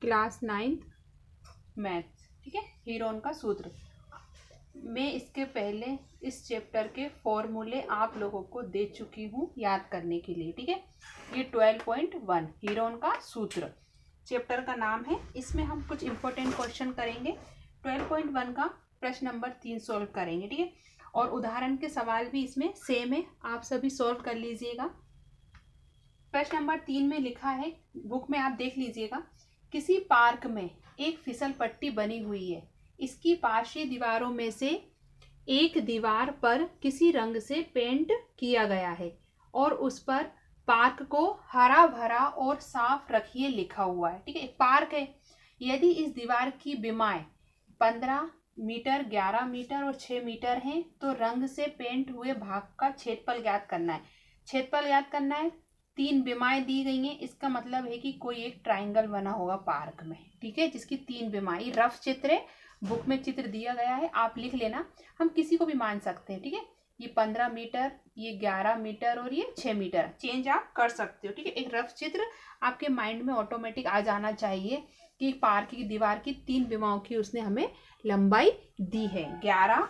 Class 9th maths. ठीक है, Heron का सूत्र। मैं इसके पहले इस चैप्टर के फॉर्मूले आप लोगों को दे चुकी हूँ याद करने के लिए। ठीक है, ये 12.1 हीरोन का सूत्र चैप्टर का नाम है। इसमें हम कुछ इंपॉर्टेंट क्वेश्चन करेंगे। 12.1 का प्रश्न नंबर 3 सॉल्व करेंगे। ठीक है, और उदाहरण के सवाल भी इसमें सेम है, आप सभी सॉल्व कर लीजिएगा। प्रश्न नंबर 3 में लिखा है, बुक में आप देख लीजिएगा। किसी पार्क में एक फिसल पट्टी बनी हुई है। इसकी पार्श्व दीवारों में से एक दीवार पर किसी रंग से पेंट किया गया है और उस पर पार्क को हरा भरा और साफ रखिए लिखा हुआ है। ठीक है, एक पार्क है। यदि इस दीवार की बीमाएं 15 मीटर, 11 मीटर और 6 मीटर हैं तो रंग से पेंट हुए भाग का क्षेत्रफल ज्ञात करना है। क्षेत्रफल ज्ञात करना है। 3 बीमाएं दी गई हैं, इसका मतलब है कि कोई एक ट्राइंगल बना होगा पार्क में। ठीक है, जिसकी 3 बीमाएं, रफ चित्र है, बुक में चित्र दिया गया है, आप लिख लेना। हम किसी को भी मान सकते हैं। ठीक है, ये 15 मीटर, ये 11 मीटर और ये 6 मीटर, चेंज आप कर सकते हो। ठीक है, एक रफ चित्र आपके माइंड में ऑटोमेटिक आ जाना चाहिए कि पार्क की दीवार की 3 बीमाओं की उसने हमें लंबाई दी है, 11,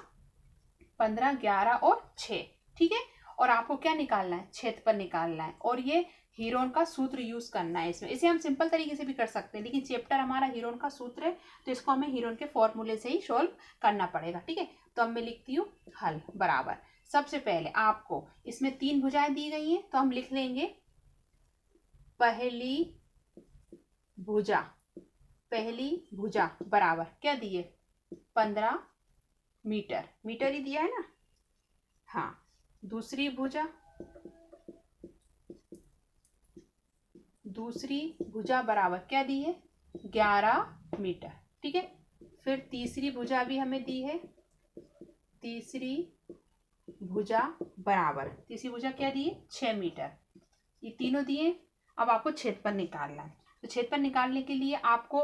15, 11 और 6। ठीक है, और आपको क्या निकालना है? क्षेत्रफल निकालना है। और ये हीरोन का सूत्र यूज करना है इसमें। इसे हम सिंपल तरीके से भी कर सकते हैं, लेकिन चैप्टर हमारा हीरोन का सूत्र है तो इसको हमें हीरोन के फॉर्मूले से ही सॉल्व करना पड़ेगा। ठीक है, तो अब मैं लिखती हूँ हल बराबर। सबसे पहले आपको इसमें 3 भुजाएं दी गई हैं तो हम लिख लेंगे पहली भुजा, पहली भुजा बराबर क्या दिए? 15 मीटर, मीटर ही दिया है ना। हाँ, दूसरी भुजा, दूसरी भुजा बराबर क्या दी है? 11 मीटर। ठीक है, फिर तीसरी भुजा भी हमें दी है, तीसरी भुजा बराबर, तीसरी भुजा क्या दी है? 6 मीटर। ये तीनों दिए। अब आपको क्षेत्रफल निकालना है। तो क्षेत्रफल निकालने के लिए आपको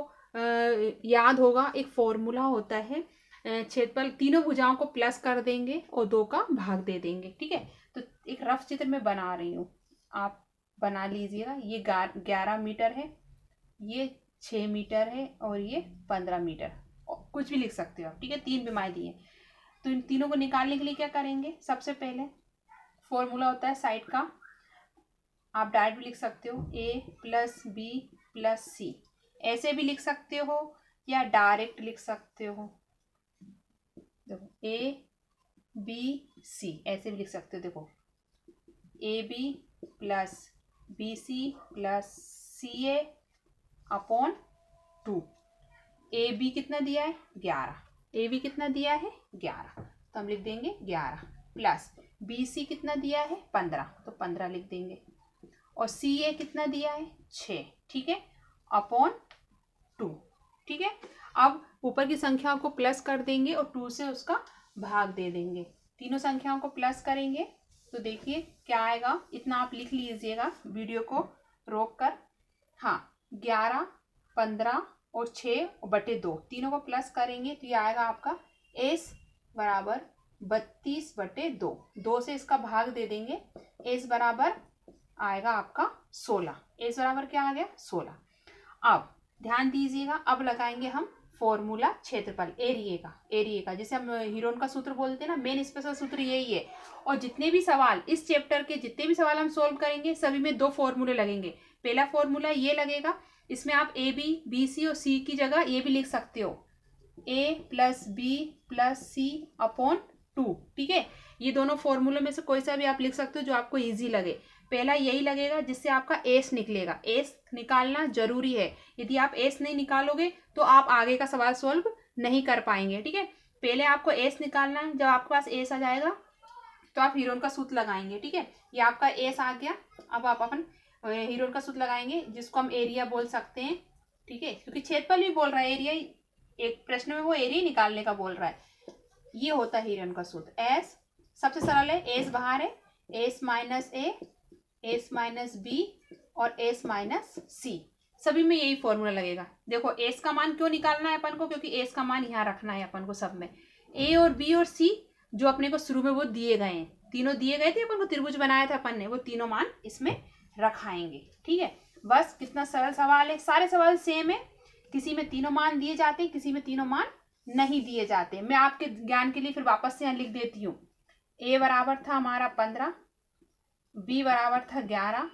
याद होगा एक फॉर्मूला होता है। क्षेत्रफल तीनों भुजाओं को प्लस कर देंगे और 2 का भाग दे देंगे। ठीक है, तो एक रफ चित्र में बना रही हूँ, आप बना लीजिएगा। ये 11 मीटर है, ये 6 मीटर है और ये 15 मीटर, कुछ भी लिख सकते हो आप। ठीक है, 3 बीमाएं दी हैं तो इन तीनों को निकालने के लिए क्या करेंगे? सबसे पहले फॉर्मूला होता है साइड का, आप डायरेक्ट भी लिख सकते हो, a प्लस बी प्लस सी, ऐसे भी लिख सकते हो या डायरेक्ट लिख सकते हो। देखो a b c ऐसे भी लिख सकते हो। देखो A B plus B C plus C A upon 2। A B कितना दिया है? 11। ए बी कितना दिया है? 11, तो हम लिख देंगे 11 प्लस बी सी कितना दिया है? 15, तो 15 लिख देंगे। और सी ए कितना दिया है? 6। ठीक है, अपॉन 2। ठीक है, अब ऊपर की संख्याओं को प्लस कर देंगे और 2 से उसका भाग दे देंगे। तीनों संख्याओं को प्लस करेंगे तो देखिए क्या आएगा, इतना आप लिख लीजिएगा वीडियो को रोक कर। हाँ, 11, 15 और 6 बटे 2, तीनों को प्लस करेंगे तो ये आएगा आपका एस बराबर 32 बटे 2। 2 से इसका भाग दे देंगे, एस बराबर आएगा आपका 16। एस बराबर क्या आ गया? 16। अब ध्यान दीजिएगा, अब लगाएंगे हम फॉर्मूला क्षेत्रफल एरिए का जिसे हम हीरोन का सूत्र बोलते हैं ना, मेन स्पेशल सूत्र यही है। और जितने भी सवाल इस चैप्टर के, जितने भी सवाल हम सोल्व करेंगे सभी में 2 फॉर्मूले लगेंगे। पहला फॉर्मूला ये लगेगा, इसमें आप ए बी सी और सी की जगह ये भी लिख सकते हो, a plus B plus C upon 2। ठीक है, ये दोनों फॉर्मूलों में से कोई सा भी आप लिख सकते हो जो आपको इजी लगे। पहला यही लगेगा जिससे आपका एस निकलेगा, एस निकालना जरूरी है। यदि आप एस नहीं निकालोगे तो आप आगे का सवाल सोल्व नहीं कर पाएंगे। ठीक है, पहले आपको एस निकालना है। जब आपके पास एस आ जाएगा तो आप हीरोन का सूत्र लगाएंगे। ठीक है, ये आपका एस आ गया। अब आप अपन हीरोन का सूत्र लगाएंगे जिसको हम एरिया बोल सकते हैं। ठीक है, क्योंकि क्षेत्रफल भी बोल रहा है, एरिया एक प्रश्न में वो एरिया निकालने का बोल रहा है। ये होता है हीरोन का सूत्र। एस सबसे सरल है, एस बाहर है, एस माइनस ए, एस माइनस बी और एस माइनस सी, सभी में यही फॉर्मूला लगेगा। देखो एस का मान क्यों निकालना है अपन को? क्योंकि एस का मान यहाँ रखना है अपन को सब में। ए और बी और सी जो अपने को शुरू में वो दिए गए हैं, तीनों दिए गए थे, अपन को त्रिभुज बनाया था अपन ने, वो तीनों मान इसमें रखाएंगे। ठीक है, बस कितना सरल सवाल है, सारे सवाल सेम है, किसी में तीनों मान दिए जाते हैं, किसी में तीनों मान नहीं दिए जाते। मैं आपके ज्ञान के लिए फिर वापस से यहाँ लिख देती हूँ। ए बराबर था हमारा 15, बी बराबर था 11,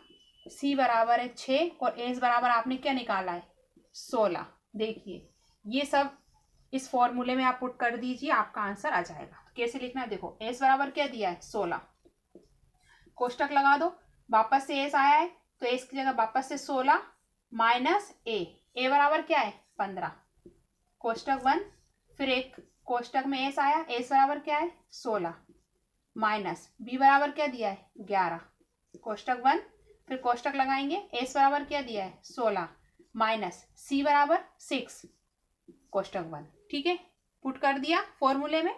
सी बराबर है 6 और एस बराबर आपने क्या निकाला है 16। देखिए ये सब इस फॉर्मूले में आप पुट कर दीजिए, आपका आंसर आ जाएगा। कैसे लिखना है देखो, एस बराबर क्या दिया है 16, कोष्टक लगा दो, वापस से एस आया है तो एस की जगह वापस से 16 माइनस ए बराबर क्या है 15, कोष्टक 1, फिर एक कोष्टक में एस आया, एस बराबर क्या है 16 माइनस बी बराबर क्या दिया है 11, कोष्टक 1, फिर कोष्टक लगाएंगे, एस बराबर क्या दिया है 16 माइनस सी बराबर 6, कोष्टक 1। ठीक है, पुट कर दिया फॉर्मूले में,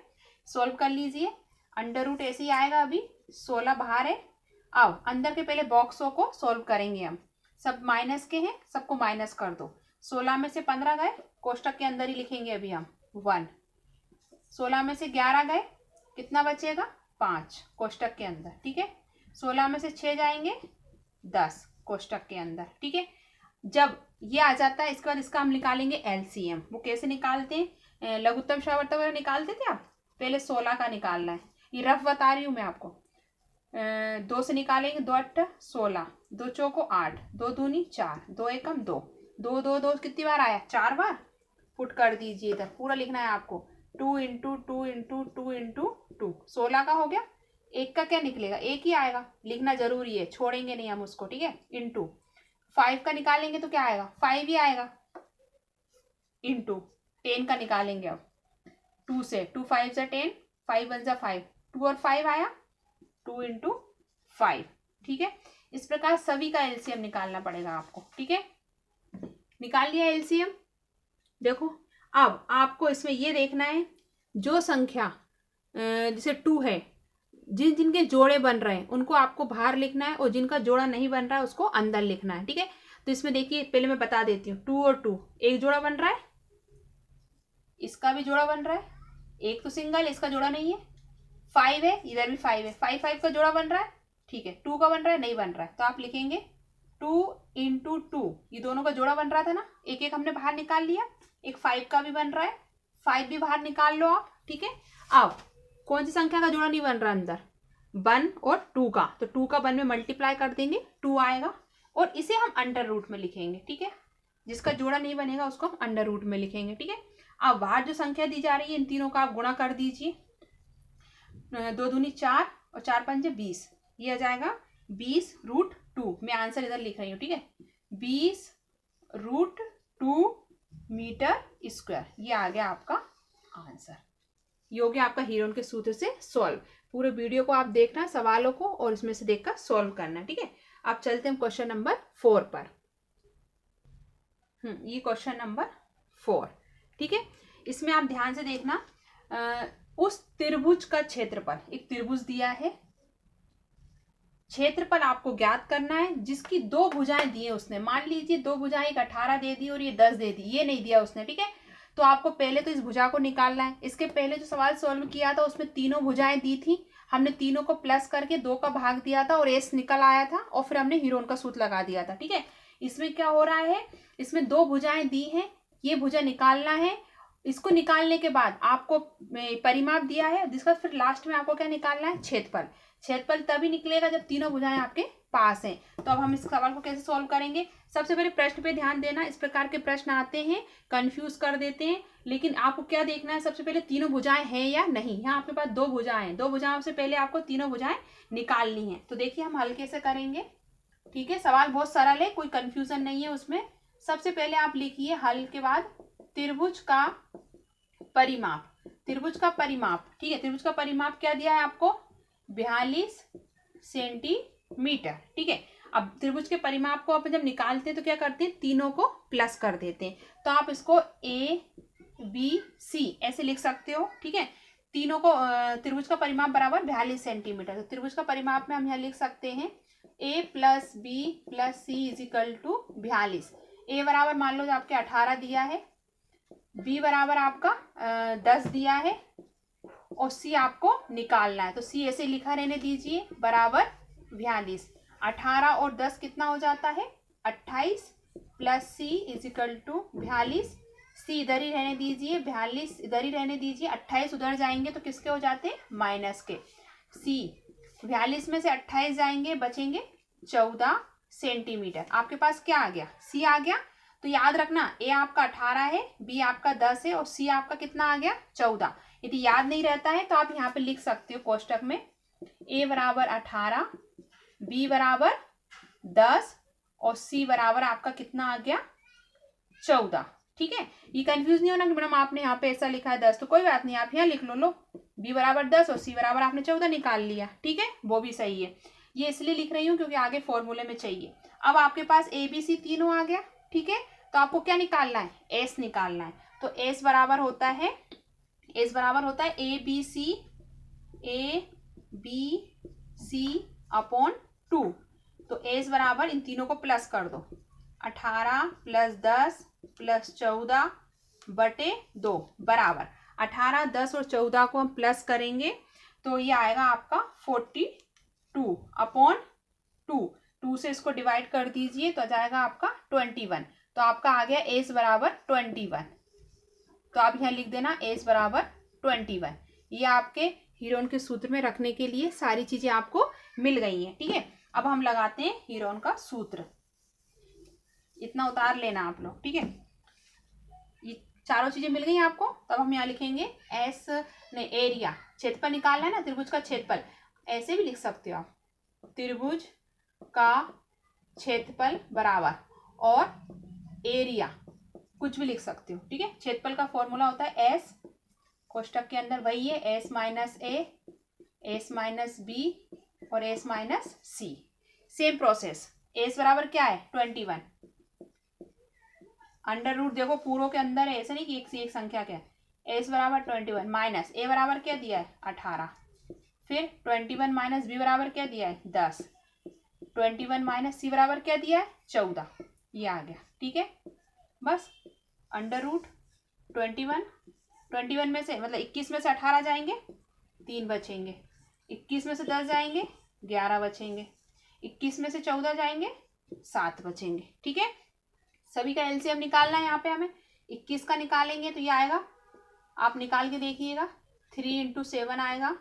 सॉल्व कर लीजिए। अंडर रूट ऐसे ही आएगा, अभी 16 बाहर है। अब अंदर के पहले बॉक्सों को सॉल्व करेंगे हम, सब माइनस के हैं, सबको माइनस कर दो। 16 में से 15 गए, कोष्टक के अंदर ही लिखेंगे अभी हम 1। 16 में से 11 गए, कितना बचेगा 5, कोष्टक के अंदर। ठीक है, 16 में से 6 जाएंगे 10, कोष्टक के अंदर। ठीक है, जब ये आ जाता है इसके बाद इसका हम निकालेंगे एलसीएम। वो कैसे निकालते हैं, लघुत्तम श्रवणत्तम वगैरह निकालते थे आप, पहले 16 का निकालना है, ये रफ बता रही हूँ मैं आपको। 2 से निकालेंगे, 2 8 16, 2 चौको 8, 2 दूनी 4, 2 एकम 2, 2 2 2 कितनी बार आया 4 बार। पुट कर दीजिए, इधर पूरा लिखना है आपको, 2 इंटू 2 इंटू 2 इंटू 2, 16 का हो गया। एक का क्या निकलेगा, एक ही आएगा, लिखना जरूरी है, छोड़ेंगे नहीं हम उसको। ठीक है, इंटू 5 का निकालेंगे तो क्या आएगा 5 ही आएगा, इंटू 10 का निकालेंगे अब 2 से, 2 5 जा 10, 5 1 जा 5, 2 और 5 आया, 2 इंटू 5। ठीक है, इस प्रकार सभी का एलसीएम निकालना पड़ेगा आपको। ठीक है, निकाल लिया एलसीएम। देखो अब आपको इसमें ये देखना है, जो संख्या जैसे 2 है, जिन जिनके जोड़े बन रहे हैं उनको आपको बाहर लिखना है, और जिनका जोड़ा नहीं बन रहा है उसको अंदर लिखना है। ठीक है, तो इसमें देखिए पहले मैं बता देती हूँ, 2 और 2 एक जोड़ा बन रहा है, इसका भी जोड़ा बन रहा है, एक तो सिंगल, इसका जोड़ा नहीं है। 5 है, इधर भी 5 है, 5 5 का जोड़ा बन रहा है। ठीक है, 2 का बन रहा है, नहीं बन रहा है, तो आप लिखेंगे 2 इंटू 2, ये दोनों का जोड़ा बन रहा था ना, एक एक हमने बाहर निकाल लिया। एक 5 का भी बन रहा है, 5 भी बाहर निकाल लो आप। ठीक है, अब कौन सी संख्या का जोड़ा नहीं बन रहा अंदर, 1 और 2 का, तो 2 का 1 में मल्टीप्लाई कर देंगे, 2 आएगा, और इसे हम अंडर रूट में लिखेंगे। ठीक है, जिसका जोड़ा नहीं बनेगा उसको हम अंडर रूट में लिखेंगे। ठीक है, अब बाहर जो संख्या दी जा रही है इन तीनों का आप गुणा कर दीजिए, 2 दूनी 4 और 4 पंजे 20, ये आ जाएगा 20 रूट 2। मैं आंसर इधर लिख रही हूँ। ठीक है, 20 रूट 2 मीटर स्क्वायर, ये आ गया आपका आंसर। ये हो गया आपका हीरोन के सूत्र से सॉल्व। पूरे वीडियो को आप देखना, सवालों को, और इसमें से देखकर सॉल्व करना। ठीक है, आप चलते हैं क्वेश्चन नंबर 4 पर। ये क्वेश्चन नंबर 4। ठीक है, इसमें आप ध्यान से देखना, उस त्रिभुज का क्षेत्रफल, एक त्रिभुज दिया है, क्षेत्रफल आपको ज्ञात करना है जिसकी 2 भुजाएं दी है उसने। मान लीजिए 2 भुजाएं, एक 18 दे दी और ये 10 दे दी, ये नहीं दिया उसने। ठीक है, तो आपको पहले तो इस भुजा को निकालना है। इसके पहले जो सवाल सॉल्व किया था उसमें तीनों भुजाएं दी थी, हमने तीनों को प्लस करके 2 का भाग दिया था और एस निकल आया था, और फिर हमने हीरोन का सूत्र लगा दिया था। ठीक है, इसमें क्या हो रहा है, इसमें 2 भुजाएं दी हैं, ये भुजा निकालना है। इसको निकालने के बाद आपको परिमाप दिया है, जिसका फिर लास्ट में आपको क्या निकालना है, क्षेत्रफल। क्षेत्रफल तभी निकलेगा जब तीनों भुजाएं आपके पास हैं। तो अब हम इस सवाल को कैसे सॉल्व करेंगे, सबसे पहले प्रश्न पे ध्यान देना। इस प्रकार के प्रश्न आते हैं, कंफ्यूज कर देते हैं, लेकिन आपको क्या देखना है, सबसे पहले तीनों भुजाएं हैं या नहीं। यहाँ आपके पास 2 भुजाएं हैं, 2 भुजाओं से पहले आपको तीनों भुजाएं निकालनी है। तो देखिए हम हल्के से करेंगे। ठीक है, सवाल बहुत सरल है, कोई कंफ्यूजन नहीं है उसमें। सबसे पहले आप लिखिए हल के बाद त्रिभुज का परिमाप, त्रिभुज का परिमाप। ठीक है, त्रिभुज का परिमाप क्या दिया है आपको, 42 सेंटीमीटर। ठीक है, अब त्रिभुज के परिमाप को आप जब निकालते हैं तो क्या करते हैं, तीनों को प्लस कर देते हैं। तो आप इसको ABC ऐसे लिख सकते हो। ठीक है, तीनों को त्रिभुज का परिमाप बराबर 42 सेंटीमीटर। तो त्रिभुज का परिमाप में हम यहाँ लिख सकते हैं A + B + C = 42। A बराबर मान लो आपके 18 दिया है, B बराबर आपका 10 दिया है, और C आपको निकालना है। तो C ऐसे लिखा रहने दीजिए, बराबर 42। 18 और 10 कितना हो जाता है, 28, plus C is equal to 42, C इधर ही रहने दीजिए, 42 इधर ही रहने दीजिए, 28 उधर जाएंगे तो किसके हो जाते हैं, माइनस के। सी 42 में से 28 जाएंगे, बचेंगे 14 सेंटीमीटर। आपके पास क्या आ गया, सी आ गया। तो याद रखना ए आपका 18 है, बी आपका 10 है और सी आपका कितना आ गया, 14। यदि याद नहीं रहता है तो आप यहाँ पे लिख सकते हो कोष्टक में ए बराबर 18, बी बराबर 10 और सी बराबर आपका कितना आ गया, 14। ठीक है, ये कंफ्यूज नहीं होना कि मैडम आपने यहाँ पे ऐसा लिखा है 10, तो कोई बात नहीं, आप यहाँ लिख लो बी बराबर 10 और सी बराबर आपने 14 निकाल लिया। ठीक है, वो भी सही है। ये इसलिए लिख रही हूँ क्योंकि आगे फॉर्मूले में चाहिए। अब आपके पास ए बी सी तीनों आ गया। ठीक है, तो आपको क्या निकालना है, एस निकालना है। तो एस बराबर होता है ए बी सी अपॉन 2। तो एस बराबर इन तीनों को प्लस कर दो, 18 प्लस 10 प्लस 14 बटे 2 बराबर 18, 10 और 14 को हम प्लस करेंगे तो ये आएगा आपका 42 अपॉन 2 से इसको डिवाइड कर दीजिए तो आ जाएगा आपका 21। तो आपका आ गया एस बराबर 21। तो आप यहाँ लिख देना एस बराबर 21। ये आपके हीरोन के सूत्र में रखने के लिए सारी चीजें आपको मिल गई हैं। ठीक है, अब हम लगाते हैं हीरोन का सूत्र। इतना उतार लेना आप लोग। ठीक है, ये चारों चीजें मिल गई आपको। तब हम यहाँ लिखेंगे एस ने एरिया, क्षेत्रफल निकालना है ना, त्रिभुज का क्षेत्रफल। ऐसे भी लिख सकते हो आप, त्रिभुज का क्षेत्रफल बराबर और एरिया, कुछ भी लिख सकते हो। ठीक है, क्षेत्रफल का फॉर्मूला होता है एस, कोष्टक के अंदर वही है, एस माइनस ए, एस माइनस बी और एस माइनस सी। सेम प्रोसेस, एस बराबर क्या है 21, अंडर रूट देखो पूरों के अंदर है, ऐसे नहीं कि एक से एक संख्या क्या है। एस बराबर 21 माइनस ए बराबर क्या दिया है 18, फिर 21 माइनस बी बराबर क्या दिया है 10, 21 माइनस सी बराबर क्या दिया है 14। ये आ गया। ठीक है, बस अंडर रूट 21 में से मतलब 21 में से 18 जाएंगे 3 बचेंगे, 21 में से 10 जाएंगे 11 बचेंगे, 21 में से 14 जाएंगे 7 बचेंगे। ठीक है, सभी का एलसीएम निकालना है। यहाँ पे हमें 21 का निकालेंगे तो ये आएगा, आप निकाल के देखिएगा, 3 × 7 आएगा,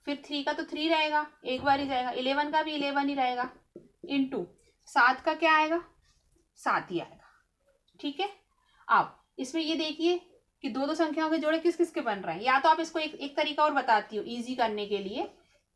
फिर 3 का तो 3 रहेगा, एक बार ही जाएगा, 11 का भी 11 ही रहेगा, इंटू 7 का क्या आएगा 7 ही आएगा। ठीक है, अब इसमें ये देखिए कि दो संख्याओं के जोड़े किस किस के बन रहे हैं। या तो आप इसको एक तरीका और बताती हूँ इजी करने के लिए,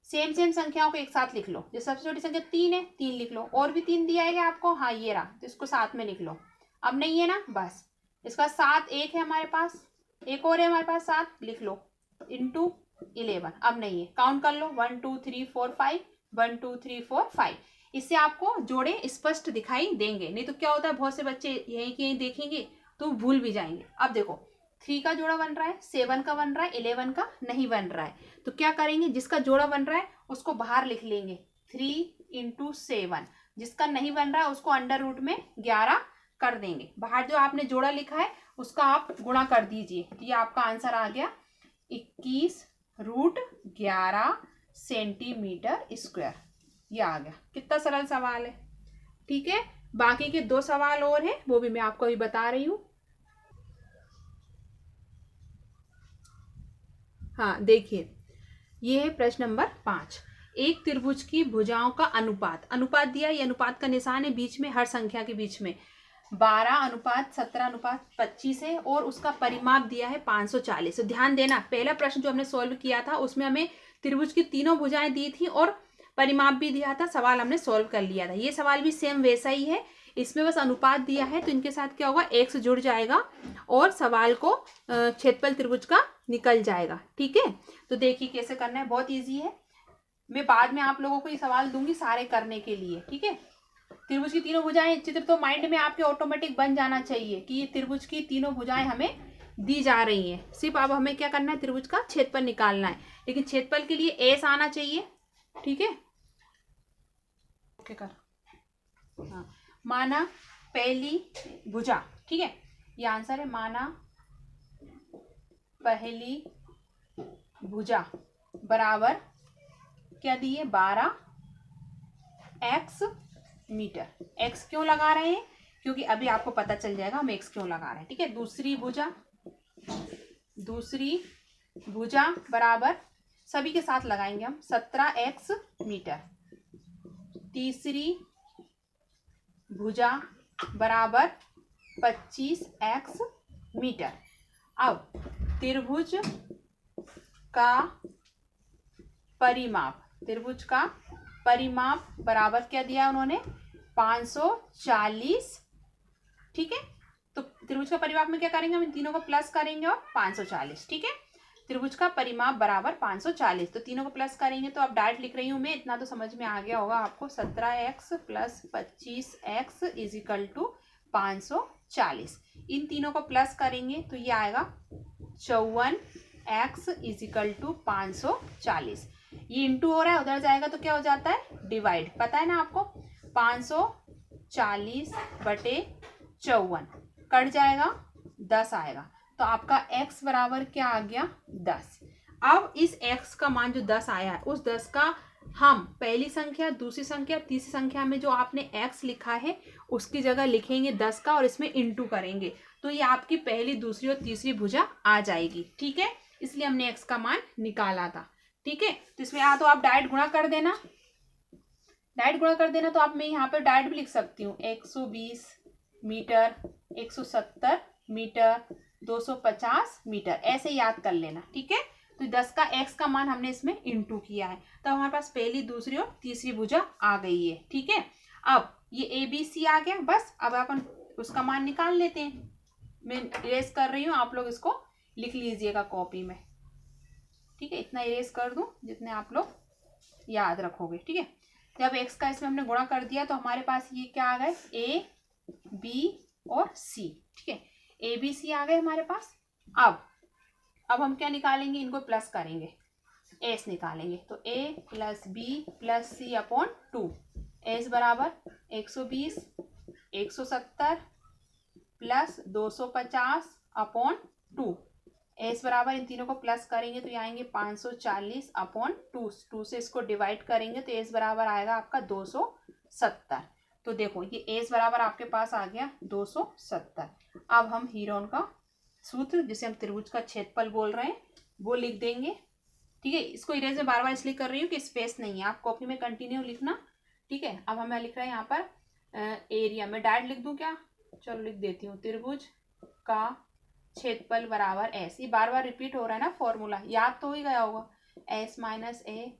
सेम संख्याओं को एक साथ लिख लो। जैसे सबसे छोटी संख्या 3 है, 3 लिख लो, और भी 3 दिया है आपको, हाँ ये रहा, तो इसको साथ में लिख लो। अब नहीं है ना, बस इसका 7 एक है हमारे पास, एक और है हमारे पास 7, लिख लो इंटू 11। अब नहीं है, काउंट कर लो 1 2 3 4 5, 1 2 3 4 5। इससे आपको जोड़े स्पष्ट दिखाई देंगे। नहीं तो क्या होता है, बहुत से बच्चे यहीं के यहीं देखेंगे तो भूल भी जाएंगे। अब देखो 3 का जोड़ा बन रहा है, 7 का बन रहा है, 11 का नहीं बन रहा है। तो क्या करेंगे, जिसका जोड़ा बन रहा है उसको बाहर लिख लेंगे 3 × 7, जिसका नहीं बन रहा है उसको अंडर रूट में 11 कर देंगे। बाहर जो आपने जोड़ा लिखा है उसका आप गुणा कर दीजिए। ये आपका आंसर आ गया 21√11 सेंटीमीटर स्क्वायर। ये आ गया। कितना सरल सवाल है। ठीक है, बाकी के 2 सवाल और हैं, वो भी मैं आपको अभी बता रही हूँ। हाँ देखिए, ये है प्रश्न नंबर 5। एक त्रिभुज की भुजाओं का अनुपात दिया है। ये अनुपात का निशान है बीच में, हर संख्या के बीच में 12:17:25 है और उसका परिमाप दिया है 540। तो ध्यान देना, पहला प्रश्न जो हमने सॉल्व किया था उसमें हमें त्रिभुज की तीनों भुजाएं दी थी और परिमाप भी दिया था, सवाल हमने सॉल्व कर लिया था। ये सवाल भी सेम वैसा ही है, इसमें बस अनुपात दिया है तो इनके साथ क्या होगा, x जुड़ जाएगा और सवाल को क्षेत्रफल त्रिभुज का निकल जाएगा। ठीक है, तो देखिए कैसे करना है, बहुत ईजी है। मैं बाद में आप लोगों को ये सवाल दूंगी सारे करने के लिए। ठीक है, त्रिभुज की तीनों भुजाएं, चित्र तो माइंड में आपके ऑटोमेटिक बन जाना चाहिए कि ये त्रिभुज की तीनों भुजाएं हमें दी जा रही हैं। सिर्फ अब हमें क्या करना है, त्रिभुज का क्षेत्रफल निकालना है, लेकिन क्षेत्रफल के लिए एस आना चाहिए। ठीक है, ओके कर, हाँ, माना पहली भुजा, ठीक है, ये आंसर है, माना पहली भुजा बराबर क्या दिए 12x मीटर। x क्यों लगा रहे हैं, क्योंकि अभी आपको पता चल जाएगा हम x क्यों लगा रहे हैं। ठीक है, दूसरी भुजा बराबर, सभी के साथ लगाएंगे हम, 17x मीटर। तीसरी भुजा बराबर 25x मीटर। अब त्रिभुज का परिमाप बराबर क्या दिया उन्होंने, 540। ठीक है, तो त्रिभुज का परिमाप में क्या करेंगे हम, इन तीनों को प्लस करेंगे और 540। ठीक है, त्रिभुज का परिमाप बराबर 540, तो तीनों को प्लस करेंगे तो अब डायरेक्ट लिख रही हूं मैं, इतना तो समझ में आ गया होगा आपको। 17x plus 25x is equal to 540। इन तीनों को प्लस करेंगे तो ये आएगा 54x इज इक्वल टू 540। ये इंटू हो रहा है, उधर जाएगा तो क्या हो जाता है, डिवाइड। पता है ना आपको, 540 बटे 54 कट जाएगा, 10 आएगा। तो आपका x बराबर क्या आ गया, 10। अब इस x का मान जो 10 आया है, उस 10 का हम पहली संख्या, दूसरी संख्या, तीसरी संख्या में जो आपने x लिखा है उसकी जगह लिखेंगे 10 का और इसमें इंटू करेंगे, तो ये आपकी पहली, दूसरी और तीसरी भुजा आ जाएगी। ठीक है, इसलिए हमने x का मान निकाला था। ठीक है, तो इसमें या तो आप डायरेक्ट गुणा कर देना, तो आप मैं यहाँ पर डायरेक्ट भी लिख सकती हूँ, 120 मीटर, 170 मीटर, 250 मीटर, ऐसे याद कर लेना। ठीक है, तो 10 का x का मान हमने इसमें इंटू किया है, तो हमारे पास पहली, दूसरी और तीसरी भुजा आ गई है। ठीक है, अब ये ABC आ गया, बस अब अपन उसका मान निकाल लेते हैं। मैं इरेज कर रही हूँ, आप लोग इसको लिख लीजिएगा कॉपी में। ठीक है, इतना इरेज कर दूं जितने आप लोग याद रखोगे। ठीक है, जब x का इसमें हमने गुणा कर दिया तो हमारे पास ये क्या आ गए, A, B और C। ठीक है, ABC आ गए हमारे पास। अब हम क्या निकालेंगे, इनको प्लस करेंगे, S निकालेंगे, तो A plus B plus C upon 2। S बराबर 120, 170 प्लस 250 अपॉन 2। S बराबर, इन तीनों को प्लस करेंगे तो ये आएंगे 540 अपॉन 2 से इसको डिवाइड करेंगे तो S बराबर आएगा आपका 270। तो देखो ये S बराबर आपके पास आ गया 270। अब हम हीरोन का सूत्र, जिसे हम त्रिभुज का क्षेत्रफल बोल रहे हैं, वो लिख देंगे। ठीक है, इसको इरेज में बार बार इसलिए कर रही हूँ कि स्पेस नहीं है, आप कॉपी में कंटिन्यू लिखना। ठीक है, अब हमें लिख रहे हैं यहाँ पर एरिया में, डायरेक्ट लिख दूँ क्या, चलो लिख देती हूँ, त्रिभुज का क्षेत्रफल बराबर S। ये बार बार रिपीट हो रहा है ना, फॉर्मूला याद तो हो ही गया होगा, S minus A,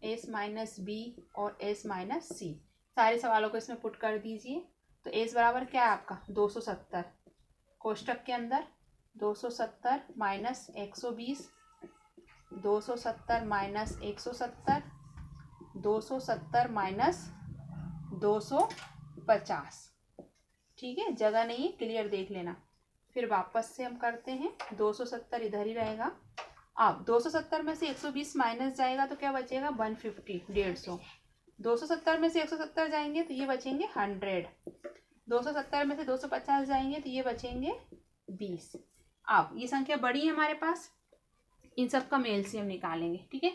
S minus B और S माइनस C। सारे सवालों को इसमें पुट कर दीजिए, तो S बराबर क्या है आपका 270, कोष्टक के अंदर 270 माइनस 120, 270 माइनस 170, 270 माइनस 250। ठीक है, जगह नहीं, क्लियर देख लेना। फिर वापस से हम करते हैं, 270 इधर ही रहेगा। अब 270 में से 120 माइनस जाएगा तो क्या बचेगा, 150, 150। 270 में से 170 जाएंगे तो ये बचेंगे 100। 270 में से 250 जाएंगे तो ये बचेंगे 20। अब ये संख्या बड़ी है हमारे पास, इन सब का हम एलसीएम निकालेंगे। ठीक है,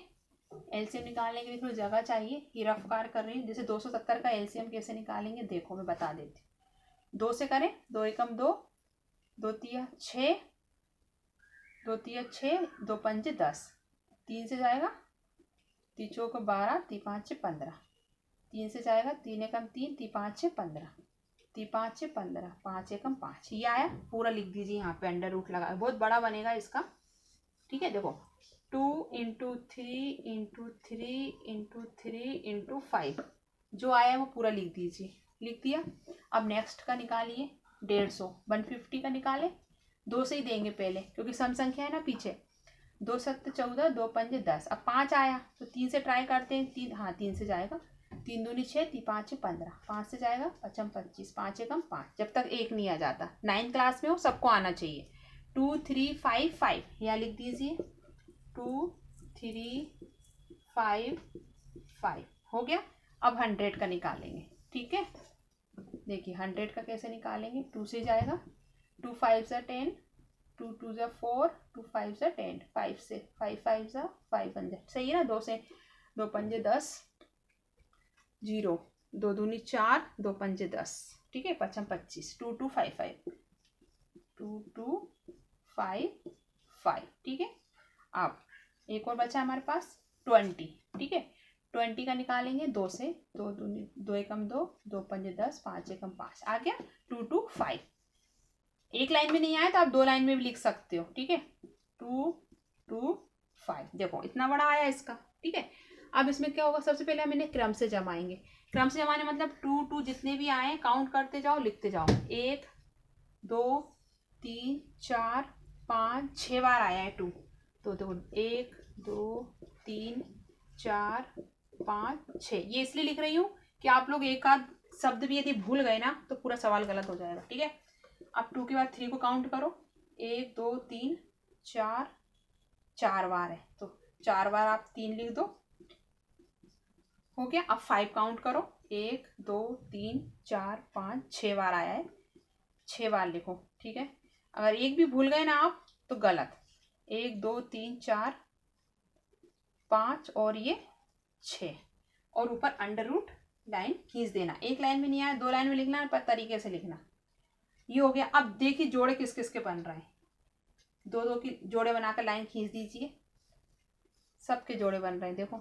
एलसीएम निकालने के लिए थोड़ी जगह चाहिए, ये रफ कार कर रही हूँ। जैसे 270 का एलसीएम कैसे निकालेंगे, देखो मैं बता देती हूँ। 2 से करें, 2 एकम 2, 2 तिया 6, 2 तिया 6, 2 पंजे 10, 3 से जाएगा 3 चौक 12, 3 5 15, 3 से जाएगा 3 एकम 3, 3 5 15, 3 5 15, 5 एकम 5। ये आया, पूरा लिख दीजिए यहाँ पे, अंडर रूट लगा, बहुत बड़ा बनेगा इसका। ठीक है, देखो 2 इंटू 3 इंटू 3 इंटू 3 इंटू 5 जो आया है वो पूरा लिख दीजिए। लिख दिया। अब नेक्स्ट का निकालिए, 150, 150 का निकाले, 2 से ही देंगे पहले क्योंकि सम संख्या है ना पीछे। 2 7 14, 2 पंजे 10। अब 5 आया तो 3 से ट्राई करते हैं, 3, हाँ 3 से जाएगा, 3 दूनी 6, 3 5 15, 5 से जाएगा 5 25, 5 एकम 5, जब तक 1 नहीं आ जाता। 9th क्लास में हो, सबको आना चाहिए। 2 3 5 5, यहाँ लिख दीजिए 2 3 5 5 हो गया। अब 100 का निकालेंगे। ठीक है, देखिए 100 का कैसे निकालेंगे, 2 से जाएगा, 2 5 सा 10, 2 2 सा 4, 2 5 सा 10, 5 से 5 5 सा 5 1, सही है ना। 2 से 2 पंजे 10, 0, 2 दूनी 4, 2 पंजे 10, ठीक है, 5 25, 2255, 2255, ठीक है। अब एक और बचा हमारे पास 20, ठीक है। 20 का निकालेंगे 2 से, 2 एकम 2, 2 पंजे 10, 5 एकम 5, आ गया 225। एक लाइन में नहीं आया तो आप 2 लाइन में भी लिख सकते हो, ठीक है। 225, देखो इतना बड़ा आया इसका, ठीक है। अब इसमें क्या होगा, सबसे पहले हम इन्हें क्रम से जमाएंगे। क्रम से जमाने मतलब 2 जितने भी आए काउंट करते जाओ, लिखते जाओ। 1 2 3 4 5 6 बार आया है 2, तो देखो 1 2 3 4 5 6। ये इसलिए लिख रही हूँ कि आप लोग एक आध शब्द भी यदि भूल गए ना तो पूरा सवाल गलत हो जाएगा, ठीक है। अब 2 के बाद 3 को काउंट करो, 1 2 3 4, 4 बार है तो 4 बार आप 3 लिख दो, हो गया। अब 5 काउंट करो, 1 2 3 4 5 6 बार आया है, 6 बार लिखो, ठीक है। अगर एक भी भूल गए ना आप तो गलत। 1 2 3 4 5 और ये 6, और ऊपर अंडर रूट लाइन खींच देना। एक लाइन में नहीं आया 2 लाइन में लिखना है, पर तरीके से लिखना। ये हो गया। अब देखिए जोड़े किस किस के बन रहे हैं, 2 की जोड़े बनाकर लाइन खींच दीजिए। सबके जोड़े बन रहे हैं, देखो,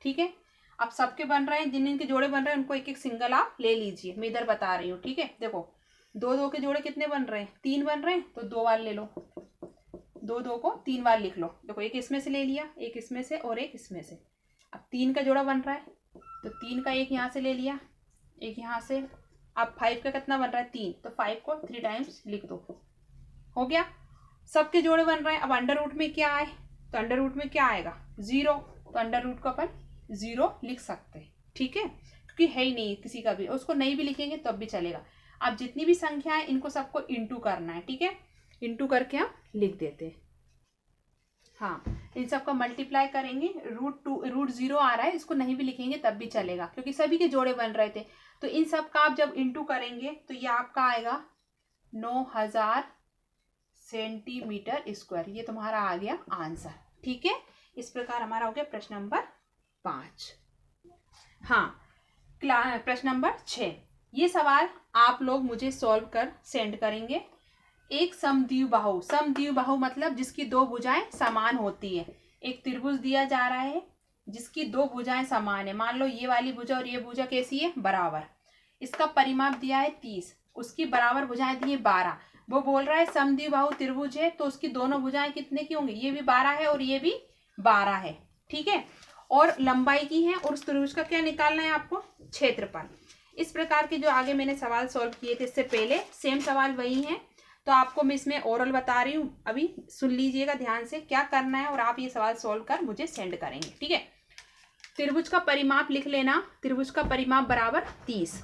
ठीक है। अब सबके बन रहे हैं, जिन जिनके जोड़े बन रहे हैं उनको एक एक सिंगल आप ले लीजिए, मैं इधर बता रही हूँ, ठीक है। देखो 2 के जोड़े कितने बन रहे हैं, 3 बन रहे हैं, तो 2 बार ले लो, 2 को 3 बार लिख लो। देखो एक इसमें से ले लिया, एक इसमें से और एक इसमें से। अब 3 का जोड़ा बन रहा है तो 3 का एक यहाँ से ले लिया, एक यहाँ से। अब 5 का कितना बन रहा है, 3, तो 5 को 3 टाइम्स लिख दो, हो गया। सबके जोड़े बन रहे हैं। अब अंडर रूट में क्या आए, तो अंडर रूट में क्या आएगा, 0, तो अंडर रूट को अपन 0 लिख सकते हैं, ठीक है, क्योंकि है ही नहीं किसी का भी, उसको नहीं भी लिखेंगे तब भी चलेगा। अब जितनी भी संख्या है इनको सबको इंटू करना है, ठीक है। इंटू करके हम लिख देते हैं। हाँ, इन सबका मल्टीप्लाई करेंगे। रूट 0 आ रहा है, इसको नहीं भी लिखेंगे तब भी चलेगा क्योंकि सभी के जोड़े बन रहे थे। तो इन सब का आप जब इंटू करेंगे तो ये आपका आएगा 9000 सेंटीमीटर स्क्वायर। ये तुम्हारा आ गया आंसर, ठीक है। इस प्रकार हमारा हो गया प्रश्न नंबर 5। हाँ, प्रश्न नंबर 6, ये सवाल आप लोग मुझे सॉल्व कर सेंड करेंगे। एक समद्विबाहु मतलब जिसकी 2 भुजाएं समान होती है। एक त्रिभुज दिया जा रहा है जिसकी 2 भुजाएं समान है। मान लो ये वाली भुजा और ये भुजा कैसी है, बराबर। इसका परिमाप दिया है 30, उसकी बराबर भुजाएं दी है 12। वो बोल रहा है समद्विबाहु त्रिभुज है तो उसकी दोनों भुजाएं कितने की होंगी, ये भी 12 है और ये भी 12 है, ठीक है। और लंबाई की है, और उस त्रिभुज का क्या निकालना है आपको, क्षेत्रफल। इस प्रकार के जो आगे मैंने सवाल सॉल्व किए थे इससे पहले, सेम सवाल वही है। तो आपको मैं इसमें ओरल बता रही हूँ, अभी सुन लीजिएगा ध्यान से क्या करना है, और आप ये सवाल सॉल्व कर मुझे सेंड करेंगे, ठीक है। त्रिभुज का परिमाप लिख लेना, त्रिभुज का परिमाप बराबर 30।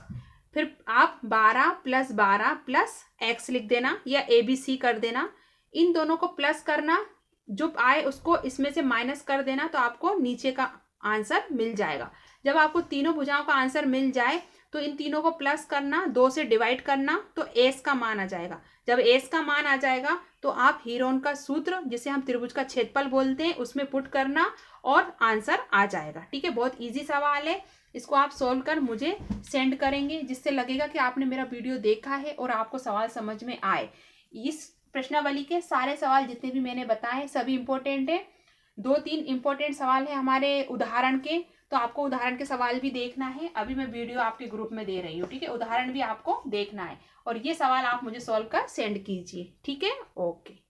फिर आप 12 + 12 + x लिख देना, या ABC कर देना। इन दोनों को प्लस करना, जो आए उसको इसमें से माइनस कर देना, तो आपको नीचे का आंसर मिल जाएगा। जब आपको तीनों भुजाओं का आंसर मिल जाए तो इन तीनों को प्लस करना, 2 से डिवाइड करना, तो एस का मान आ जाएगा। जब एस का मान आ जाएगा तो आप हीरोन का सूत्र, जिसे हम त्रिभुज का क्षेत्रफल बोलते हैं, उसमें पुट करना और आंसर आ जाएगा, ठीक है। बहुत इजी सवाल है, इसको आप सॉल्व कर मुझे सेंड करेंगे, जिससे लगेगा कि आपने मेरा वीडियो देखा है और आपको सवाल समझ में आए। इस प्रश्नावली के सारे सवाल जितने भी मैंने बताए सभी इंपॉर्टेंट है। 2-3 इंपॉर्टेंट सवाल है हमारे उदाहरण के, तो आपको उदाहरण के सवाल भी देखना है। अभी मैं वीडियो आपके ग्रुप में दे रही हूँ, ठीक है। उदाहरण भी आपको देखना है और ये सवाल आप मुझे सॉल्व कर सेंड कीजिए, ठीक है। ओके।